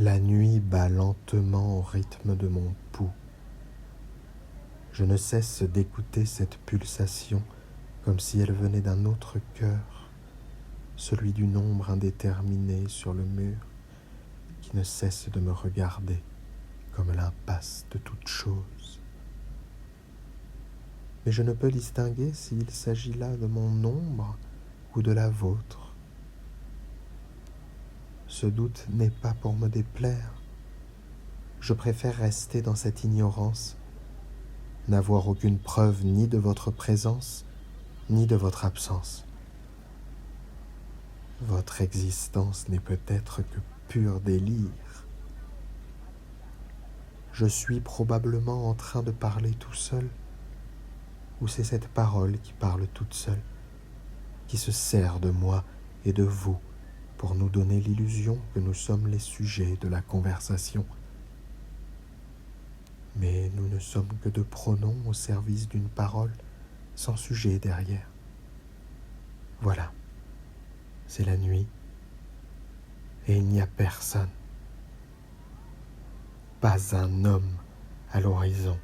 La nuit bat lentement au rythme de mon pouls. Je ne cesse d'écouter cette pulsation comme si elle venait d'un autre cœur, celui d'une ombre indéterminée sur le mur qui ne cesse de me regarder comme l'impasse de toute chose. Mais je ne peux distinguer s'il s'agit là de mon ombre ou de la vôtre. Ce doute n'est pas pour me déplaire. Je préfère rester dans cette ignorance, n'avoir aucune preuve ni de votre présence, ni de votre absence. Votre existence n'est peut-être que pur délire. Je suis probablement en train de parler tout seul, ou c'est cette parole qui parle toute seule, qui se sert de moi et de vous pour nous donner l'illusion que nous sommes les sujets de la conversation. Mais nous ne sommes que deux pronoms au service d'une parole sans sujet derrière. Voilà, c'est la nuit et il n'y a personne. Pas un homme à l'horizon.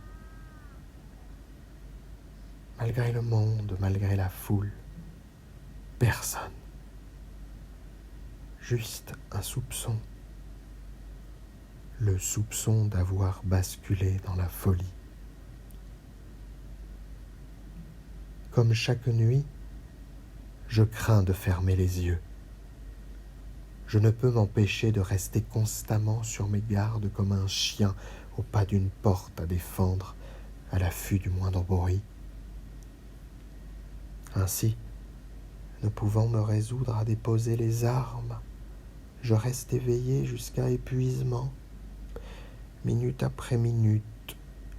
Malgré le monde, malgré la foule, personne. Juste un soupçon. Le soupçon d'avoir basculé dans la folie. Comme chaque nuit, je crains de fermer les yeux. Je ne peux m'empêcher de rester constamment sur mes gardes comme un chien au pas d'une porte à défendre, à l'affût du moindre bruit. Ainsi, ne pouvant me résoudre à déposer les armes, je reste éveillé jusqu'à épuisement. Minute après minute,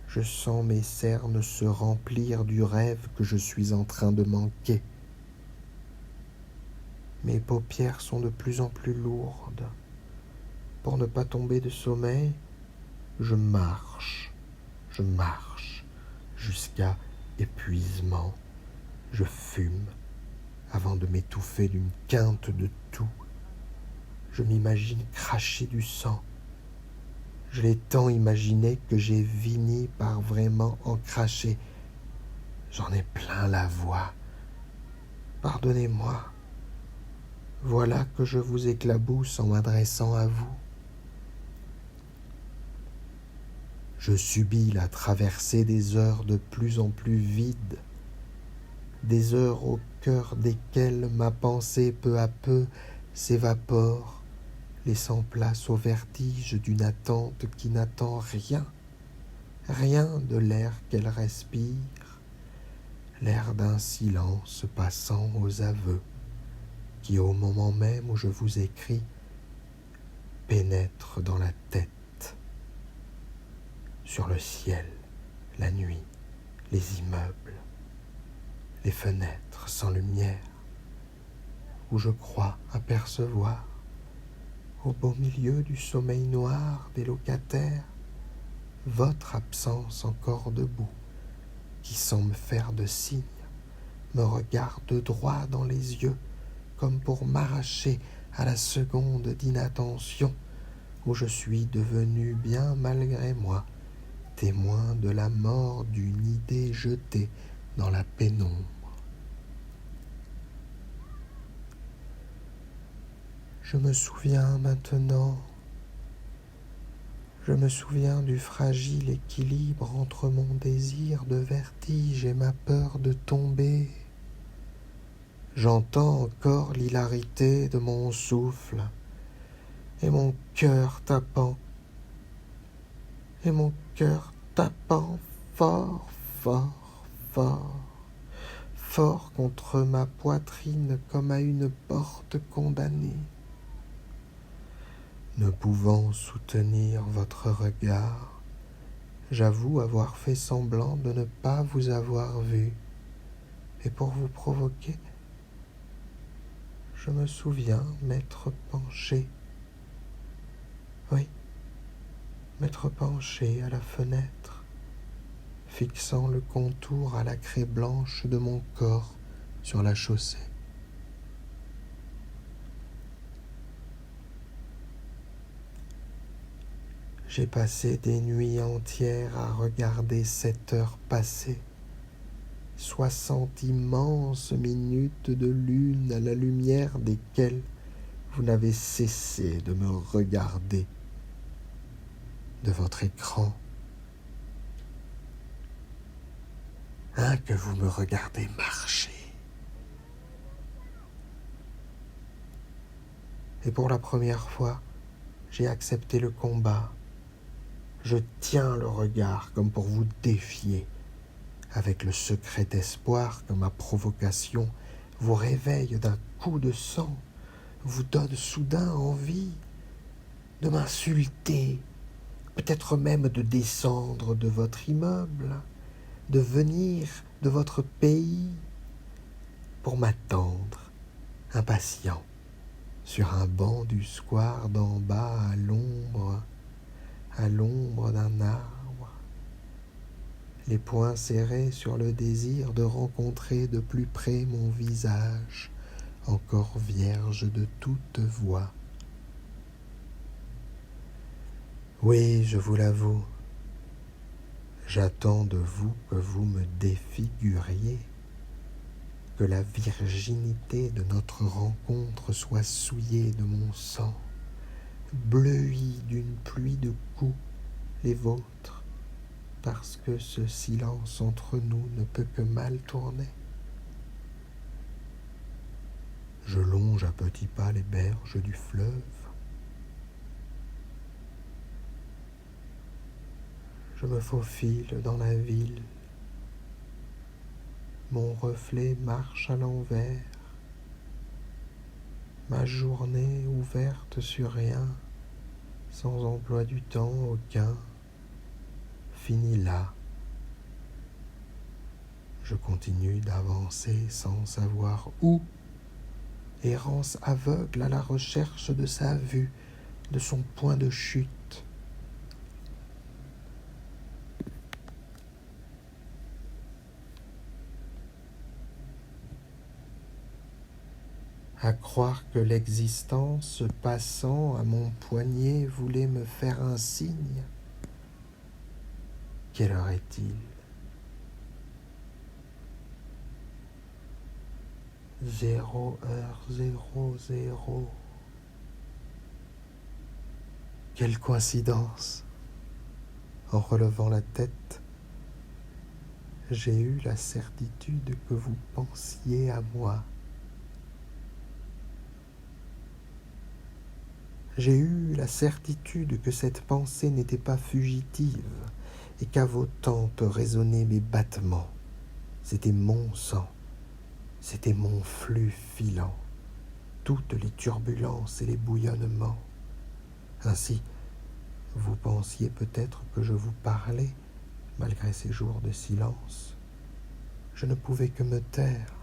je sens mes cernes se remplir du rêve que je suis en train de manquer. Mes paupières sont de plus en plus lourdes. Pour ne pas tomber de sommeil, je marche jusqu'à épuisement. Je fume avant de m'étouffer d'une quinte de tout. Je m'imagine cracher du sang. Je l'ai tant imaginé que j'ai fini par vraiment en cracher. J'en ai plein la voix. Pardonnez-moi. Voilà que je vous éclabousse en m'adressant à vous. Je subis la traversée des heures de plus en plus vides, des heures au cœur desquelles ma pensée peu à peu s'évapore, laissant place au vertige d'une attente qui n'attend rien de l'air qu'elle respire, l'air d'un silence passant aux aveux, qui au moment même où je vous écris, pénètre dans la tête, sur le ciel, la nuit, les immeubles, les fenêtres sans lumière, où je crois apercevoir, au beau milieu du sommeil noir des locataires, votre absence encore debout, qui sans me faire de signe, me regarde droit dans les yeux, comme pour m'arracher à la seconde d'inattention, où je suis devenu bien malgré moi, témoin de la mort d'une idée jetée dans la pénombre. Je me souviens maintenant, je me souviens du fragile équilibre entre mon désir de vertige et ma peur de tomber. J'entends encore l'hilarité de mon souffle et mon cœur tapant fort, fort contre ma poitrine comme à une porte condamnée. Ne pouvant soutenir votre regard, j'avoue avoir fait semblant de ne pas vous avoir vu, et pour vous provoquer, je me souviens m'être penché. Oui, m'être penché à la fenêtre, fixant le contour à la craie blanche de mon corps sur la chaussée. J'ai passé des nuits entières à regarder cette heure passer, 60 immenses minutes de lune à la lumière desquelles vous n'avez cessé de me regarder de votre écran. Que vous me regardez marcher. Et pour la première fois, j'ai accepté le combat. Je tiens le regard comme pour vous défier, avec le secret espoir que ma provocation vous réveille d'un coup de sang, vous donne soudain envie de m'insulter, peut-être même de descendre de votre immeuble, de venir de votre pays pour m'attendre, impatient, sur un banc du square d'en bas à l'ombre d'un arbre, les poings serrés sur le désir de rencontrer de plus près mon visage, encore vierge de toute voix. Oui, je vous l'avoue, j'attends de vous que vous me défiguriez, que la virginité de notre rencontre soit souillée de mon sang, bleuie d'une pluie de coups, les vôtres, parce que ce silence entre nous ne peut que mal tourner. Je longe à petits pas les berges du fleuve. Je me faufile dans la ville. Mon reflet marche à l'envers. Ma journée ouverte sur rien, sans emploi du temps aucun, finit là. Je continue d'avancer sans savoir où, errance aveugle à la recherche de sa vue, de son point de chute. À croire que l'existence passant à mon poignet voulait me faire un signe. Quelle heure est-il ? 0h00. Quelle coïncidence! En relevant la tête, j'ai eu la certitude que vous pensiez à moi. J'ai eu la certitude que cette pensée n'était pas fugitive et qu'à vos tempes résonnaient mes battements. C'était mon sang, c'était mon flux filant, toutes les turbulences et les bouillonnements. Ainsi, vous pensiez peut-être que je vous parlais, malgré ces jours de silence. Je ne pouvais que me taire.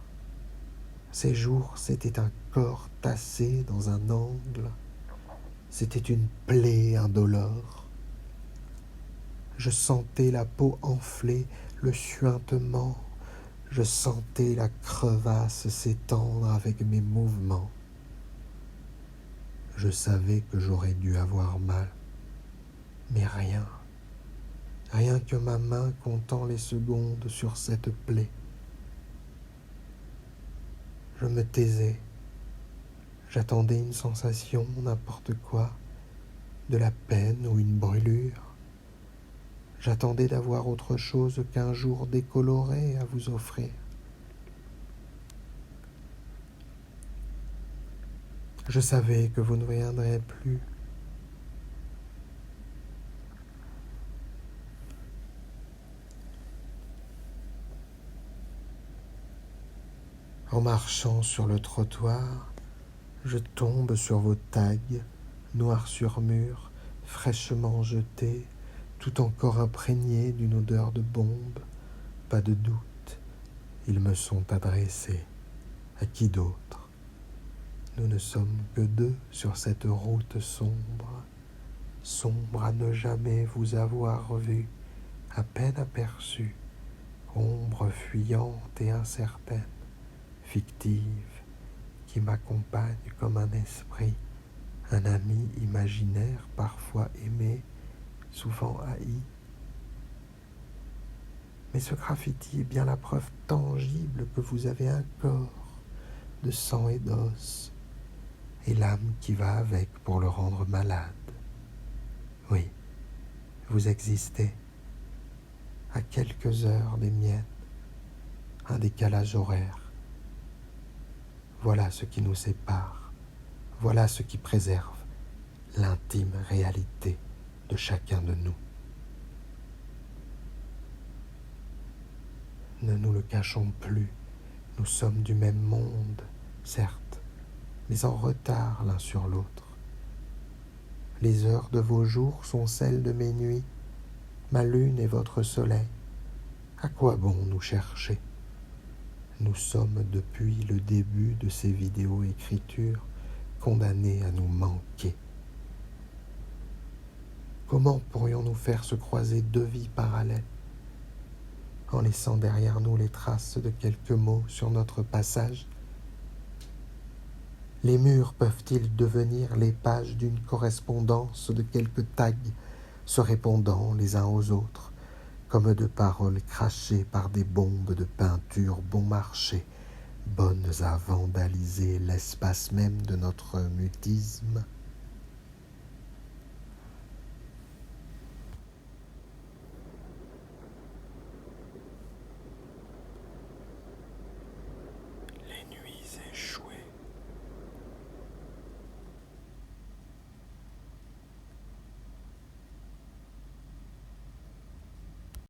Ces jours, c'était un corps tassé dans un angle. C'était une plaie indolore. Je sentais la peau enflée, le suintement. Je sentais la crevasse s'étendre avec mes mouvements. Je savais que j'aurais dû avoir mal, mais rien que ma main comptant les secondes sur cette plaie. Je me taisais, j'attendais une sensation, n'importe quoi, de la peine ou une brûlure. J'attendais d'avoir autre chose qu'un jour décoloré à vous offrir. Je savais que vous ne viendrez plus. En marchant sur le trottoir, je tombe sur vos tags, noirs sur mur, fraîchement jetés, tout encore imprégnés d'une odeur de bombe. Pas de doute, ils me sont adressés. À qui d'autre ? Nous ne sommes que deux sur cette route sombre, sombre à ne jamais vous avoir vu, à peine aperçue, ombre fuyante et incertaine, fictive, qui m'accompagne comme un esprit, un ami imaginaire parfois aimé, souvent haï. Mais ce graffiti est bien la preuve tangible que vous avez un corps de sang et d'os, et l'âme qui va avec pour le rendre malade. Oui, vous existez à quelques heures des miennes, un décalage horaire. Voilà ce qui nous sépare, voilà ce qui préserve l'intime réalité de chacun de nous. Ne nous le cachons plus, nous sommes du même monde, certes, mais en retard l'un sur l'autre. Les heures de vos jours sont celles de mes nuits, ma lune est votre soleil. À quoi bon nous chercher? Nous sommes depuis le début de ces vidéos-écritures condamnés à nous manquer. Comment pourrions-nous faire se croiser deux vies parallèles, en laissant derrière nous les traces de quelques mots sur notre passage? Les murs peuvent-ils devenir les pages d'une correspondance de quelques tags se répondant les uns aux autres, comme de paroles crachées par des bombes de peinture bon marché, bonnes à vandaliser l'espace même de notre mutisme?